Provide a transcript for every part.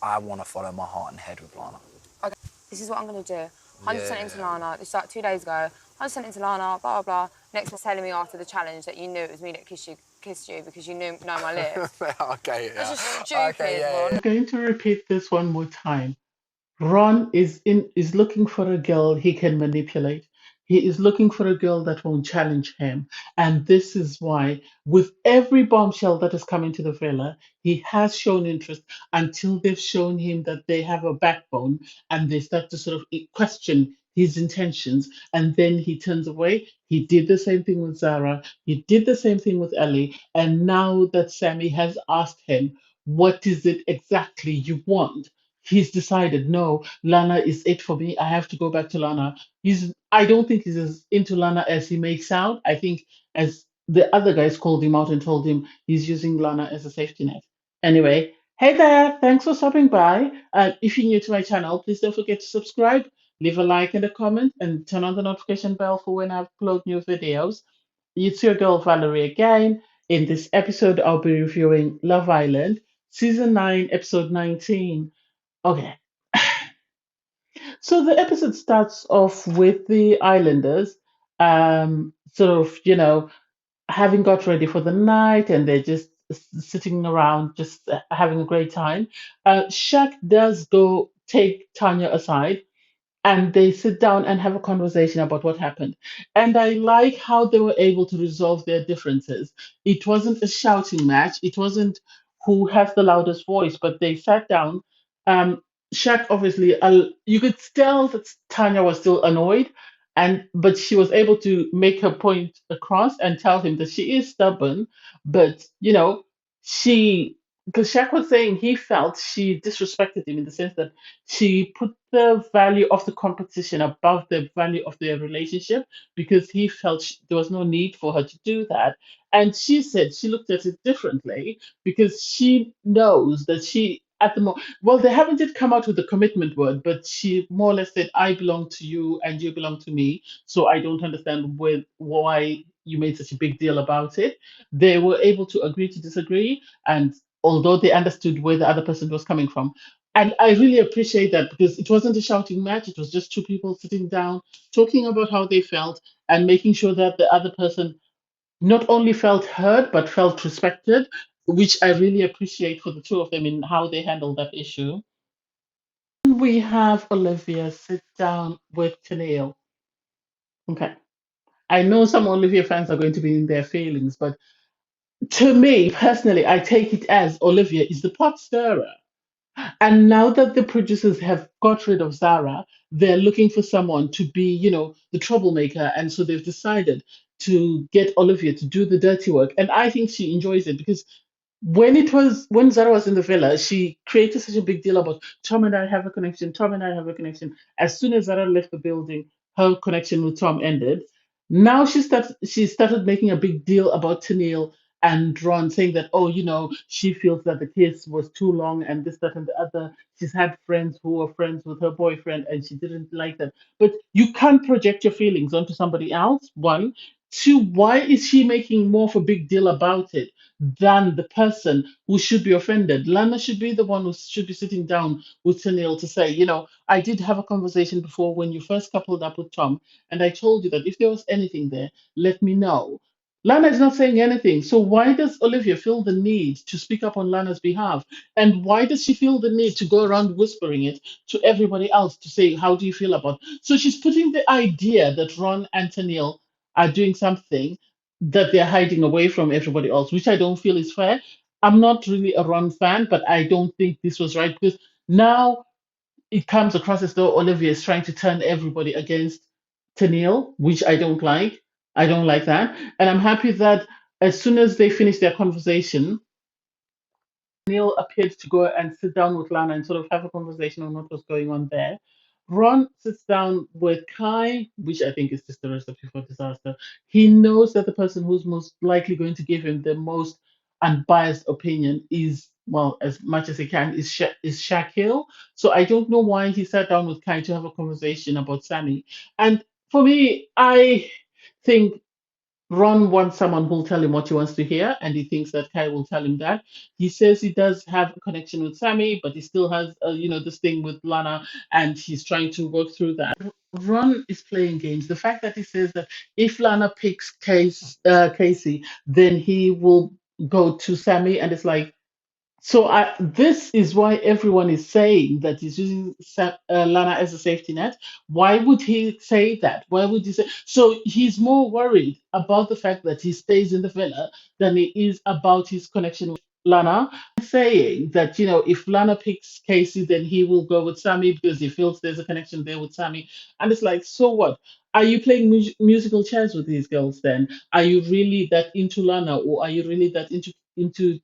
I want to follow my heart and head with Lana. Okay, this is what I'm going to do. 100% into Yeah. Lana. This started 2 days ago. 100% into Lana, blah, blah, blah. Next was telling me after the challenge that you knew it was me that kissed you because you know my lips. Okay, yeah. That's just stupid, Okay, yeah, Ron. yeah. I'm going to repeat this one more time. Ron is looking for a girl he can manipulate. He is looking for a girl that won't challenge him. And this is why, with every bombshell that has come into the villa, he has shown interest until they've shown him that they have a backbone and they start to sort of question his intentions. And then he turns away. He did the same thing with Zara. He did the same thing with Ellie. And now that Sammy has asked him, what is it exactly you want? He's decided, no, Lana is it for me. I have to go back to Lana. I don't think he's as into Lana as he makes out. I think as the other guys called him out and told him he's using Lana as a safety net. Anyway, hey there, thanks for stopping by. If you're new to my channel, please don't forget to subscribe, leave a like and a comment, and turn on the notification bell for when I upload new videos. It's your girl Valerie again. In this episode, I'll be reviewing Love Island, Season 9, Episode 19. Okay. So the episode starts off with the islanders, sort of, having got ready for the night and they're just sitting around, just having a great time. Shaq does go take Tanya aside and they sit down and have a conversation about what happened. And I like how they were able to resolve their differences. It wasn't a shouting match, it wasn't who has the loudest voice, but they sat down. Um, Shaq obviously, you could tell that Tanya was still annoyed, but she was able to make her point across and tell him that she is stubborn, but she because Shaq was saying he felt she disrespected him in the sense that she put the value of the competition above the value of their relationship because he felt there was no need for her to do that. And she said she looked at it differently because she knows that she, at the moment, well, they haven't yet come out with the commitment word, but she more or less said, I belong to you and you belong to me. So I don't understand why you made such a big deal about it. They were able to agree to disagree. And although they understood where the other person was coming from, and I really appreciate that because it wasn't a shouting match. It was just two people sitting down, talking about how they felt and making sure that the other person not only felt heard, but felt respected, which I really appreciate for the two of them in how they handled that issue. We have Olivia sit down with Tennille. Okay. I know some Olivia fans are going to be in their feelings, but to me personally, I take it as Olivia is the pot stirrer. And now that the producers have got rid of Zara, they're looking for someone to be, the troublemaker. And so they've decided to get Olivia to do the dirty work. And I think she enjoys it because when Zara was in the villa, she created such a big deal about Tom and I have a connection, Tom and I have a connection. As soon as Zara left the building, her connection with Tom ended. Now she started making a big deal about Tennille and Ron saying that, oh, she feels that the kiss was too long and this, that, and the other. She's had friends who were friends with her boyfriend and she didn't like that. But you can't project your feelings onto somebody else, one. Two, why is she making more of a big deal about it than the person who should be offended? Lana should be the one who should be sitting down with Tennille to say, I did have a conversation before when you first coupled up with Tom, and I told you that if there was anything there, let me know. Lana is not saying anything. So why does Olivia feel the need to speak up on Lana's behalf? And why does she feel the need to go around whispering it to everybody else to say, how do you feel about? So she's putting the idea that Ron and Tennille are doing something that they're hiding away from everybody else, which I don't feel is fair. I'm not really a Ron fan, but I don't think this was right because now it comes across as though Olivia is trying to turn everybody against Tennille, which I don't like. I don't like that. And I'm happy that as soon as they finished their conversation, Neil appeared to go and sit down with Lana and sort of have a conversation on what was going on there. Ron sits down with Kai, which I think is just the recipe for disaster. He knows that the person who's most likely going to give him the most unbiased opinion is, well, as much as he can, is Shaquille. So I don't know why he sat down with Kai to have a conversation about Sammy. And for me, I think Ron wants someone who'll tell him what he wants to hear, and he thinks that Kai will tell him that. He says he does have a connection with Sammy, but he still has, this thing with Lana, and he's trying to work through that. Ron is playing games. The fact that he says that if Lana picks Casey, then he will go to Sammy, and it's like, so this is why everyone is saying that he's using Lana as a safety net. Why would he say that? Why would he say? So he's more worried about the fact that he stays in the villa than he is about his connection with Lana. Saying that, if Lana picks Casey, then he will go with Sammy because he feels there's a connection there with Sammy. And it's like, so what? Are you playing musical chairs with these girls then? Are you really that into Lana, or are you really that into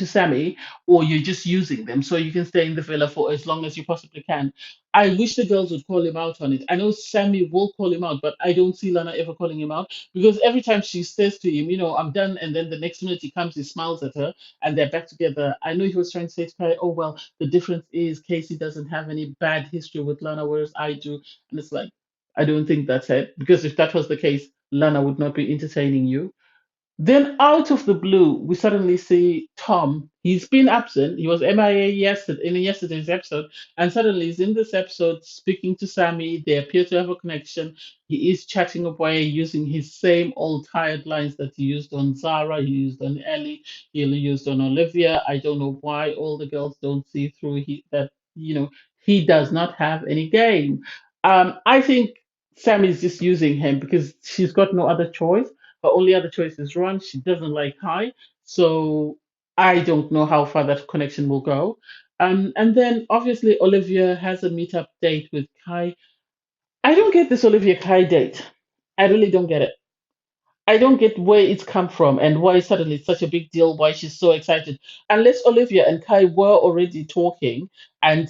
Sammy, or you're just using them so you can stay in the villa for as long as you possibly can? I wish the girls would call him out on it. I know Sammy will call him out, but I don't see Lana ever calling him out because every time she says to him, I'm done, and then the next minute he comes, he smiles at her, and they're back together. I know he was trying to say to Kai, oh, well, the difference is Casey doesn't have any bad history with Lana, whereas I do. And it's like, I don't think that's it, because if that was the case, Lana would not be entertaining you. Then out of the blue, we suddenly see Tom. He's been absent. He was MIA yesterday in yesterday's episode, and suddenly he's in this episode speaking to Sammy. They appear to have a connection. He is chatting away using his same old tired lines that he used on Zara, he used on Ellie, he used on Olivia. I don't know why all the girls don't see through that he does not have any game. I think Sammy's just using him because she's got no other choice. Her only other choice is Ron. She doesn't like Kai. So I don't know how far that connection will go. And then obviously Olivia has a meetup date with Kai. I don't get this Olivia Kai date. I really don't get it. I don't get where it's come from and why suddenly it's such a big deal, why she's so excited. Unless Olivia and Kai were already talking and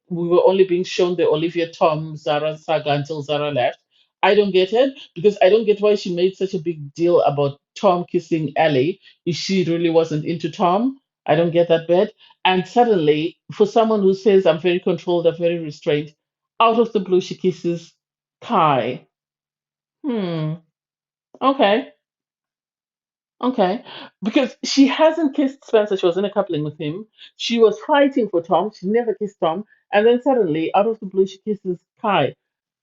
we were only being shown the Olivia Tom Zara saga until Zara left. I don't get it because I don't get why she made such a big deal about Tom kissing Ellie if she really wasn't into Tom. I don't get that bit. And suddenly, for someone who says I'm very controlled, I'm very restrained, out of the blue she kisses Kai. Hmm. Okay. Okay, because she hasn't kissed Spencer. She was in a coupling with him. She was fighting for Tom. She never kissed Tom. And then suddenly, out of the blue, she kisses Kai.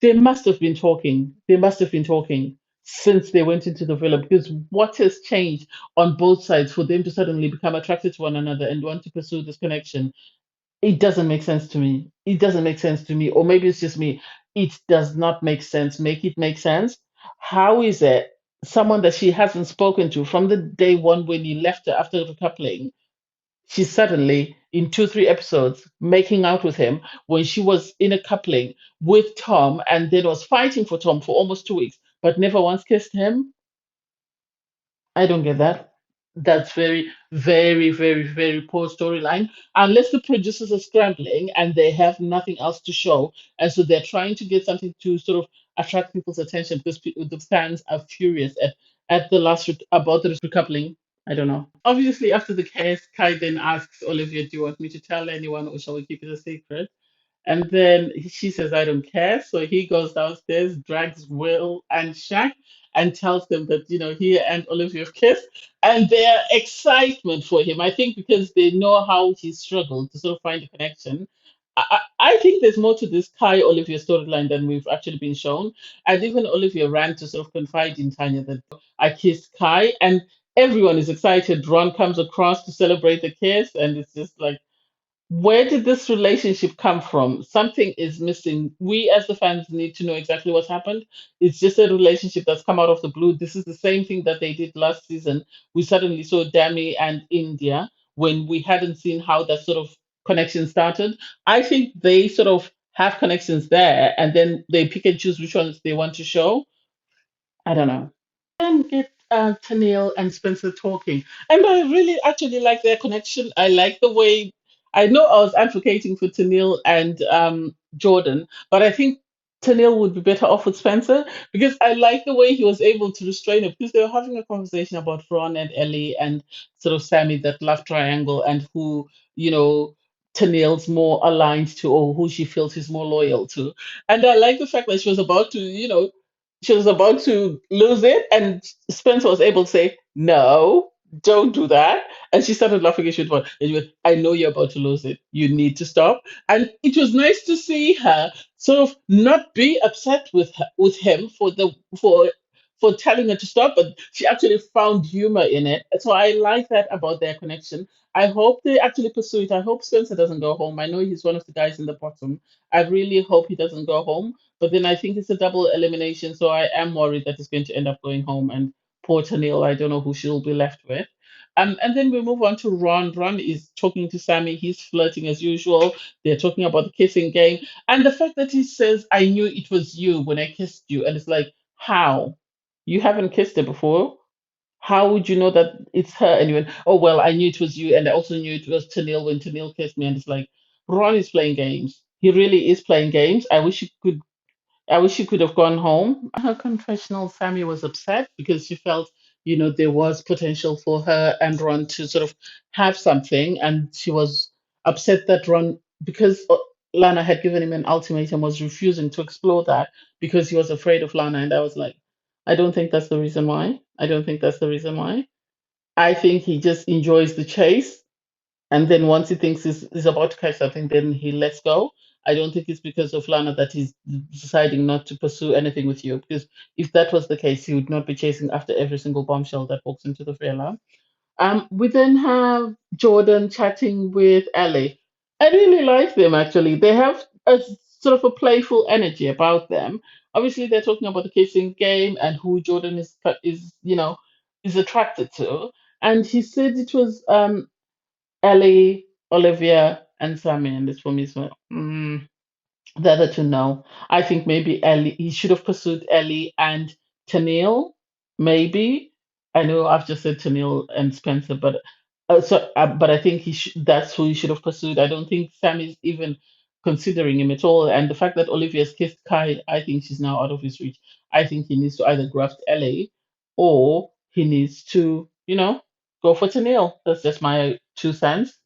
They must have been talking. They must have been talking since they went into the villa because what has changed on both sides for them to suddenly become attracted to one another and want to pursue this connection? It doesn't make sense to me. It doesn't make sense to me. Or maybe it's just me. It does not make sense. Make it make sense. How is it someone that she hasn't spoken to from the day one when he left her after the coupling, she's suddenly in 2, 3 episodes making out with him when she was in a coupling with Tom and then was fighting for Tom for almost 2 weeks, but never once kissed him? I don't get that. That's very, very, very, very poor storyline. Unless the producers are scrambling and they have nothing else to show, and so they're trying to get something to sort of attract people's attention because the fans are furious at the about the recoupling. I don't know. Obviously, after the case, Kai then asks Olivia, "Do you want me to tell anyone, or shall we keep it a secret?" And then she says, I don't care. So he goes downstairs, drags Will and Shaq, and tells them that, he and Olivia have kissed. And their excitement for him, I think because they know how he struggled to sort of find a connection. I think there's more to this Kai Olivia storyline than we've actually been shown. And even Olivia ran to sort of confide in Tanya that I kissed Kai, and everyone is excited. Ron comes across to celebrate the kiss, and it's just like, where did this relationship come from? Something is missing. We as the fans need to know exactly what's happened. It's just a relationship that's come out of the blue. This is the same thing that they did last season. We suddenly saw Dami and India when we hadn't seen how that sort of connection started. I think they sort of have connections there and then they pick and choose which ones they want to show. I don't know. Then get Tennille and Spencer talking. And I really actually like their connection. I like the way, I know I was advocating for Tennille and Jordan, but I think Tennille would be better off with Spencer because I like the way he was able to restrain her because they were having a conversation about Ron and Ellie and sort of Sammy, that love triangle, and who, you know, Tennille's more aligned to or who she feels she's more loyal to. And I like the fact that she was about to, she was about to lose it, and Spencer was able to say, "No, don't do that." And she started laughing and she went, "I know you're about to lose it. You need to stop." And it was nice to see her sort of not be upset with him for for telling her to stop, but she actually found humor in it. So I like that about their connection. I hope they actually pursue it. I hope Spencer doesn't go home. I know he's one of the guys in the bottom. I really hope he doesn't go home. But then I think it's a double elimination, so I am worried that he's going to end up going home. And poor Tennille, I don't know who she'll be left with. And then we move on to Ron. Ron is talking to Sammy. He's flirting as usual. They're talking about the kissing game. And the fact that he says, "I knew it was you when I kissed you." And it's like, how? You haven't kissed her before. How would you know that it's her? And you went, "Oh, well, I knew it was you. And I also knew it was Tennille when Tennille kissed me." And it's like, Ron is playing games. He really is playing games. I wish she could have gone home. Her confessional, Sammy was upset because she felt, there was potential for her and Ron to sort of have something. And she was upset that Ron, because Lana had given him an ultimatum, was refusing to explore that because he was afraid of Lana. And I was like, I don't think that's the reason why. I don't think that's the reason why. I think he just enjoys the chase, and then once he thinks he's about to catch something, then he lets go. I don't think it's because of Lana that he's deciding not to pursue anything with you. Because if that was the case, he would not be chasing after every single bombshell that walks into the trailer. We then have Jordan chatting with Ellie. I really like them actually. They have a sort of a playful energy about them. Obviously, they're talking about the kissing game and who Jordan is attracted to. And he said it was Ellie, Olivia, and Sammy, and this for me is the other two no. I think maybe Ellie. He should have pursued Ellie and Tennille. Maybe I know I've just said Tennille and Spencer, but I think that's who he should have pursued. I don't think Sammy's even considering him at all. And the fact that Olivia's kissed Kai, I think she's now out of his reach. I think he needs to either graft Ellie or he needs to, go for Tennille. That's just my 2 cents.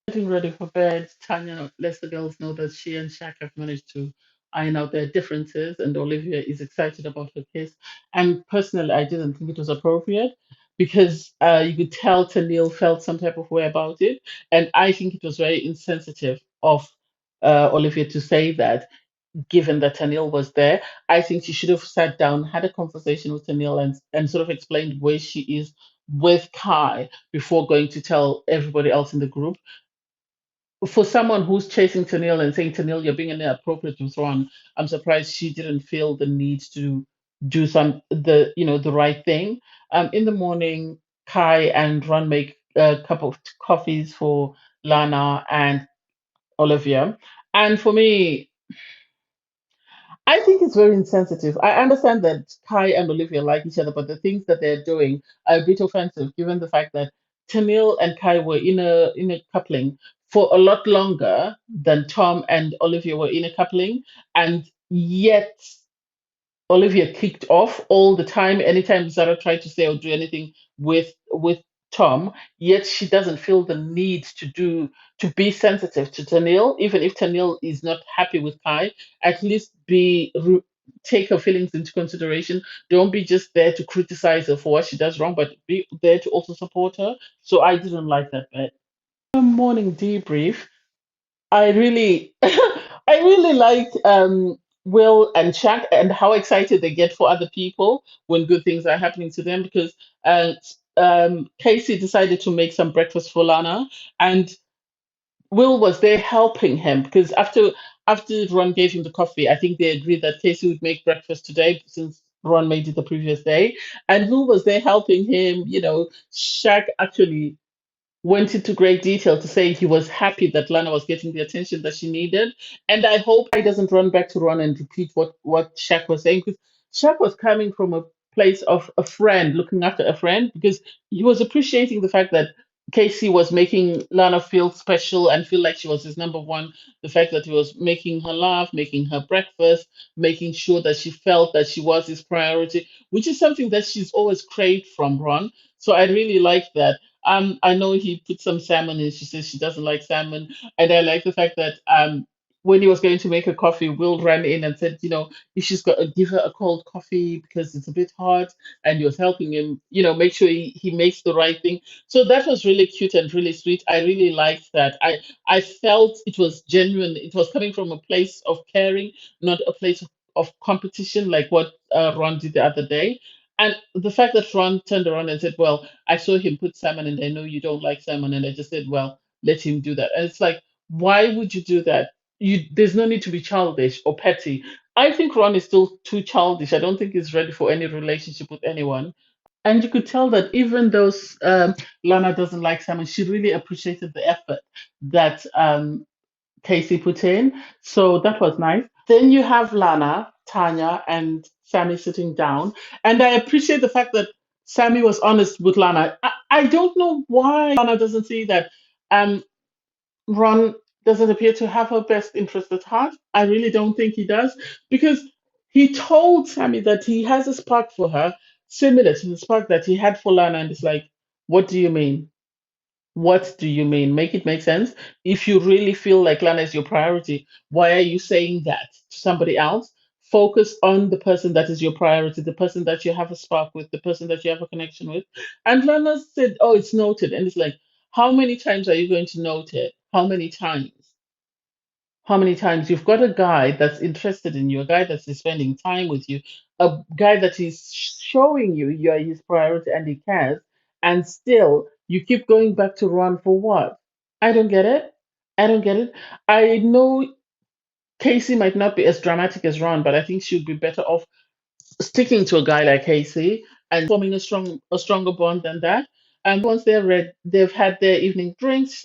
Getting ready for bed, Tanya lets the girls know that she and Shaq have managed to iron out their differences, and Olivia is excited about her kiss. And personally, I didn't think it was appropriate because you could tell Tennille felt some type of way about it, and I think it was very insensitive of Olivia to say that, given that Tennille was there. I think she should have sat down, had a conversation with Tennille, and sort of explained where she is with Kai before going to tell everybody else in the group. For someone who's chasing Tennille and saying, "Tennille, you're being inappropriate with Ron," I'm surprised she didn't feel the need to do the right thing. In the morning, Kai and Ron make a cup of coffees for Lana and Olivia. And for me, I think it's very insensitive. I understand that Kai and Olivia like each other, but the things that they're doing are a bit offensive, given the fact that Tennille and Kai were in a coupling for a lot longer than Tom and Olivia were in a coupling, and yet Olivia kicked off all the time anytime Zara tried to say or do anything with Tom, yet she doesn't feel the need to be sensitive to Tanil, even if Tanil is not happy with Kai, at least take her feelings into consideration. Don't be just there to criticize her for what she does wrong, but be there to also support her. So I didn't like that bit. Morning debrief. I really, I really liked Will and Chuck and how excited they get for other people when good things are happening to them. Because Casey decided to make some breakfast for Lana, and Will was there helping him because after Ron gave him the coffee, I think they agreed that Casey would make breakfast today since Ron made it the previous day, and Will was there helping him. Shaq actually went into great detail to say he was happy that Lana was getting the attention that she needed. And I hope I doesn't run back to Ron and repeat what Shaq was saying, because Shaq was coming from a place of a friend, looking after a friend, because he was appreciating the fact that Casey was making Lana feel special and feel like she was his number one. The fact that he was making her laugh, making her breakfast, making sure that she felt that she was his priority, which is something that she's always craved from Ron. So I really like that. I know he put some salmon in. She says she doesn't like salmon, and I like the fact that when he was going to make a coffee, Will ran in and said, if she's got to give her a cold coffee because it's a bit hot, and he was helping him, make sure he makes the right thing. So that was really cute and really sweet. I really liked that. I felt it was genuine. It was coming from a place of caring, not a place of competition, like what Ron did the other day. And the fact that Ron turned around and said, "Well, I saw him put salmon, and I know you don't like salmon," and I just said, "Well, let him do that." And it's like, why would you do that? There's no need to be childish or petty. I think Ron is still too childish. I don't think he's ready for any relationship with anyone. And you could tell that even though Lana doesn't like salmon, she really appreciated the effort that Casey put in. So that was nice. Then you have Lana, Tanya, and Sammy sitting down. And I appreciate the fact that Sammy was honest with Lana. I don't know why Lana doesn't see that Ron doesn't appear to have her best interest at heart. I really don't think he does, because he told Sammy that he has a spark for her similar to the spark that he had for Lana. And it's like, what do you mean? What do you mean? Make it make sense. If you really feel like Lana is your priority, why are you saying that to somebody else? Focus on the person that is your priority, the person that you have a spark with, the person that you have a connection with. And Lana said, "Oh, it's noted." And it's like, how many times are you going to note it? How many times? How many times you've got a guy that's interested in you, a guy that's spending time with you, a guy that is showing you you're his priority and he cares, and still you keep going back to Ron for what? I don't get it. I don't get it. I know Casey might not be as dramatic as Ron, but I think she'd be better off sticking to a guy like Casey and forming a stronger bond than that. And once they've had their evening drinks.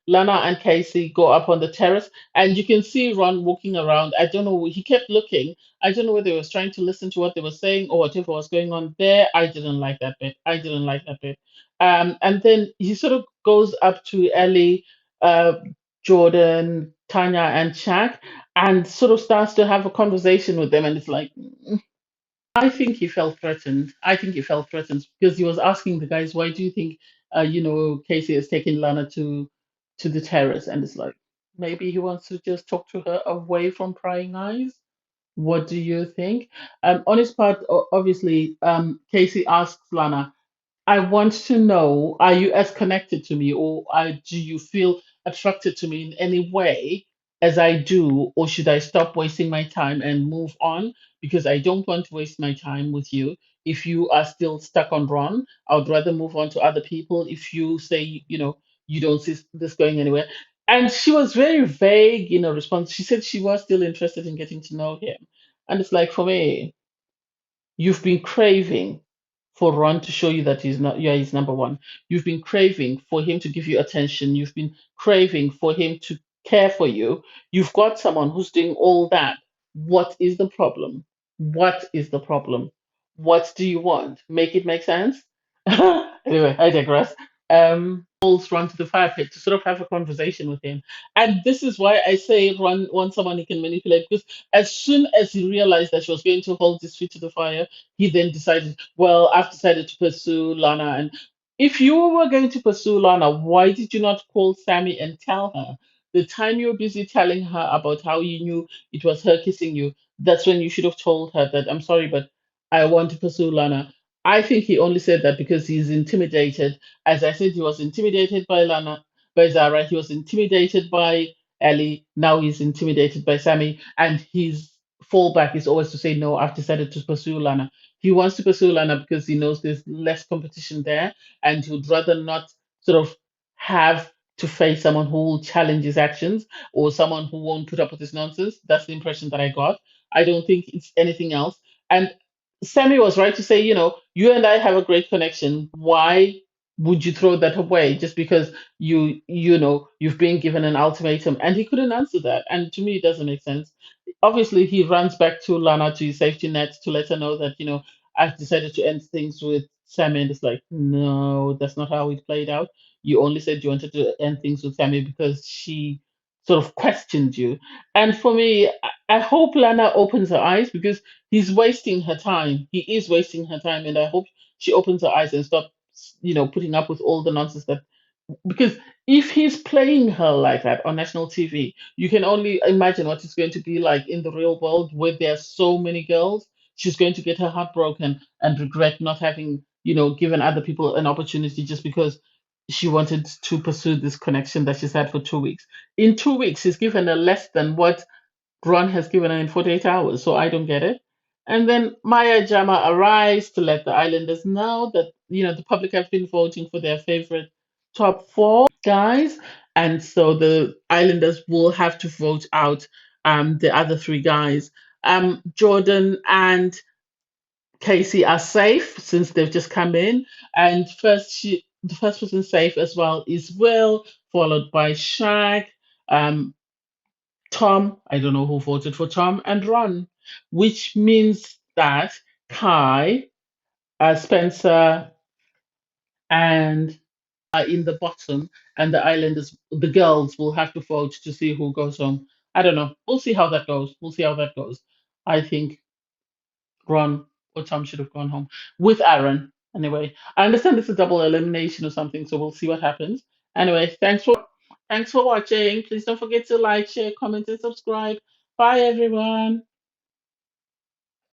Lana and Casey go up on the terrace, and you can see Ron walking around. I don't know. He kept looking. I don't know whether he was trying to listen to what they were saying or whatever was going on there. I didn't like that bit. I didn't like that bit. And then he sort of goes up to Ellie, uh, Jordan, Tanya, and Shaq, and sort of starts to have a conversation with them. And it's like, I think he felt threatened. I think he felt threatened because he was asking the guys, "Why do you think, Casey has taken Lana to the terrace?" And it's like, maybe he wants to just talk to her away from prying eyes. What do you think? On his part, obviously, Casey asks Lana, "I want to know, are you as connected to me, or do you feel attracted to me in any way as I do, or should I stop wasting my time and move on? Because I don't want to waste my time with you. If you are still stuck on Ron, I would rather move on to other people. If you say, you don't see this going anywhere." And she was very vague in her response. She said she was still interested in getting to know him. And it's like, for me, you've been craving for Ron to show you that you're his number one. You've been craving for him to give you attention. You've been craving for him to care for you. You've got someone who's doing all that. What is the problem? What is the problem? What do you want? Make it make sense? Anyway, I digress. Bulls run to the fire pit to sort of have a conversation with him. And this is why I say Ron wants someone he can manipulate, because as soon as he realized that she was going to hold his feet to the fire, he then decided, "Well, I've decided to pursue Lana." And if you were going to pursue Lana, why did you not call Sammy and tell her? The time you were busy telling her about how you knew it was her kissing you, that's when you should have told her that, "I'm sorry, but I want to pursue Lana." I think he only said that because he's intimidated. As I said, he was intimidated by Lana, by Zara. He was intimidated by Ellie. Now he's intimidated by Sammy. And his fallback is always to say, "No, I've decided to pursue Lana." He wants to pursue Lana because he knows there's less competition there, and he would rather not sort of have to face someone who will challenge his actions or someone who won't put up with his nonsense. That's the impression that I got. I don't think it's anything else. And Sammy was right to say, you and I have a great connection. Why would you throw that away just because you've been given an ultimatum? And he couldn't answer that. And to me, it doesn't make sense. Obviously, he runs back to Lana, to his safety net, to let her know that, I've decided to end things with Sammy. And it's like, no, that's not how it played out. You only said you wanted to end things with Sammy because she sort of questioned you. And for me, I hope Lana opens her eyes, because he's wasting her time. He is wasting her time. And I hope she opens her eyes and stops, putting up with all the nonsense that because if he's playing her like that on national TV, you can only imagine what it's going to be like in the real world where there are so many girls. She's going to get her heart broken and regret not having, given other people an opportunity just because she wanted to pursue this connection that she's had for 2 weeks. In 2 weeks, he's given her less than what Ron has given her in 48 hours, so I don't get it. And then Maya Jama arrives to let the islanders know that, the public have been voting for their favorite top four guys. And so the islanders will have to vote out the other three guys. Jordan and Casey are safe since they've just come in. And the first person safe as well is Will, followed by Shag. Um, Tom, I don't know who voted for Tom, and Ron, which means that Kai, Spencer, and are in the bottom, and the islanders, the girls, will have to vote to see who goes home. I don't know. We'll see how that goes. We'll see how that goes. I think Ron or Tom should have gone home with Aaron. Anyway, I understand it's a double elimination or something, so we'll see what happens. Anyway, thanks for watching. Please don't forget to like, share, comment, and subscribe. Bye everyone.